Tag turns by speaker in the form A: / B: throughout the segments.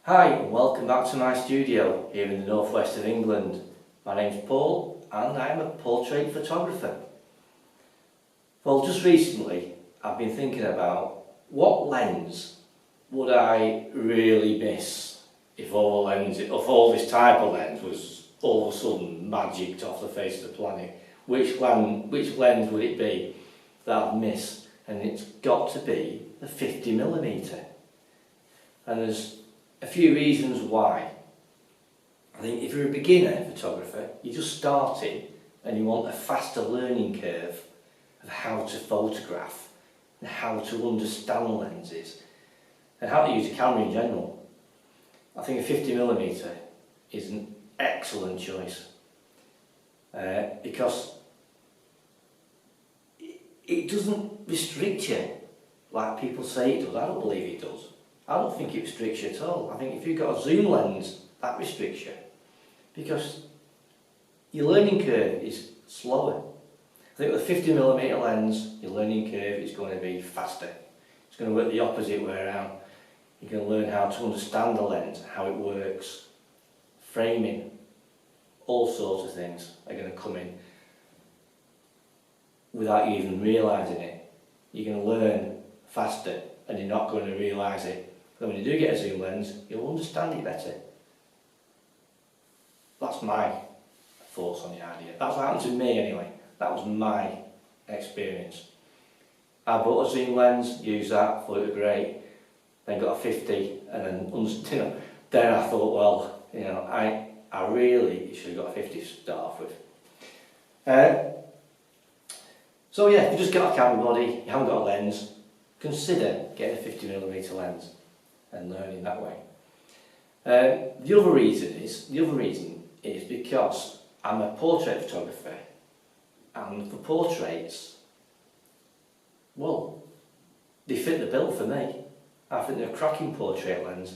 A: Hi and welcome back to my studio here in the northwest of England. My name's Paul and I'm a portrait photographer. Well, just recently I've been thinking about what lens would I really miss if all this type of lens was all of a sudden magicked off the face of the planet. Which lens would it be that I'd miss? And it's got to be the 50mm. And there's a few reasons why. I think if you're a beginner photographer, you're just starting and you want a faster learning curve of how to photograph and how to understand lenses and how to use a camera in general, I think a 50mm is an excellent choice because it doesn't restrict you like people say it does. I don't believe it does. I don't think it restricts you at all. I think if you've got a zoom lens, that restricts you because your learning curve is slower. I think with a 50mm lens, your learning curve is going to be faster. It's going to work the opposite way around. You're going to learn how to understand the lens, how it works, framing, all sorts of things are going to come in without you even realising it. You're going to learn faster and you're not going to realise it. But when you do get a zoom lens, you'll understand it better. That's my thoughts on the idea. That's what happened to me anyway. That was my experience. I bought a zoom lens, used that, thought it was great. Then got a 50, and then I thought, well, I really should have got a 50 to start off with. So yeah, if you just got a camera body, you haven't got a lens, consider getting a 50mm lens and learning that way. The other reason is because I'm a portrait photographer, and for portraits, well, they fit the bill for me. I think they're a cracking portrait lens.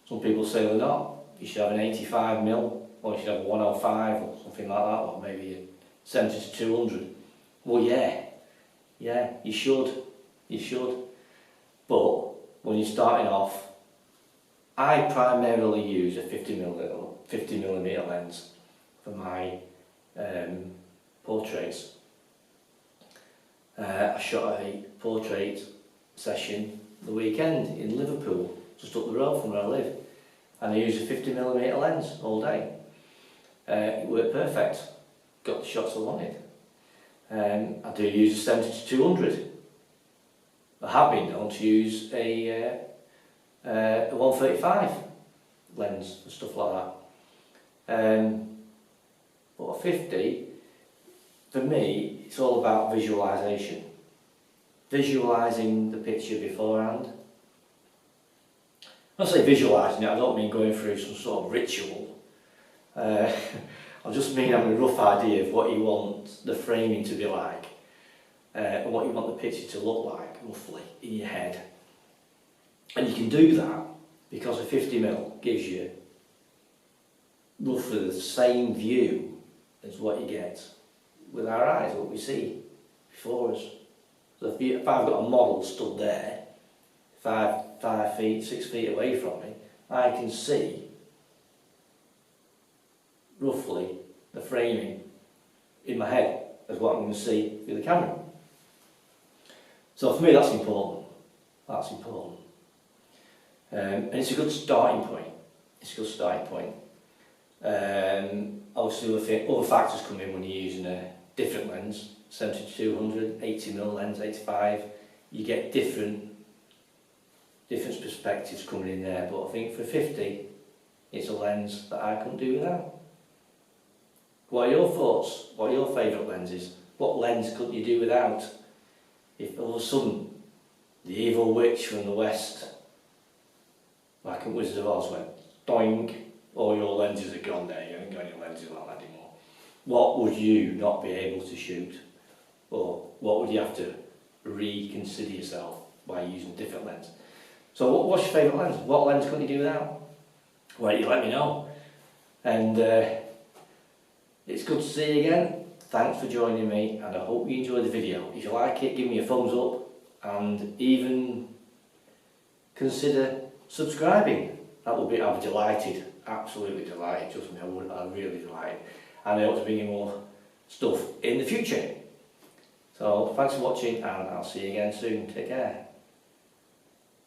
A: Some people say they're not. You should have an 85mm, or you should have a 105 or something like that, or maybe a 70 to 200. Well, yeah, you should. But when you're starting off, I primarily use a 50mm lens for my portraits. I shot a portrait session the weekend in Liverpool, just up the road from where I live, and I used a 50mm lens all day. It worked perfect, got the shots I wanted. I do use a 70 to 200. I have been known to use a 135 lens and stuff like that. But a 50, for me, it's all about visualisation. Visualising the picture beforehand. When I say visualising it, I don't mean going through some sort of ritual. I just mean having a rough idea of what you want the framing to be like and what you want the picture to look like, roughly, in your head. And you can do that because a 50mm gives you roughly the same view as what you get with our eyes, what we see before us. So if I've got a model stood there, 5 feet, 6 feet away from me, I can see roughly the framing in my head as what I'm going to see through the camera. So for me that's important. That's important. And it's a good starting point. Obviously other factors come in when you're using a different lens, 70 to 200, 80mm lens, 85. You get different perspectives coming in there, but I think for 50 it's a lens that I couldn't do without. What are your thoughts? What are your favourite lenses? What lens couldn't you do without? If all of a sudden the evil witch from the west, like a Wizard of Oz, went doing, all your lenses are gone there, you haven't got any lenses like that anymore. What would you not be able to shoot? Or what would you have to reconsider yourself by using a different lens? So what's your favourite lens? What lens couldn't you do without? Well, you let me know. And it's good to see you again. Thanks for joining me, and I hope you enjoyed the video. If you like it, give me a thumbs up and even consider subscribing. I'll be delighted, absolutely delighted, trust me, I'd really delighted. And I hope to bring you more stuff in the future. So thanks for watching, and I'll see you again soon. Take care.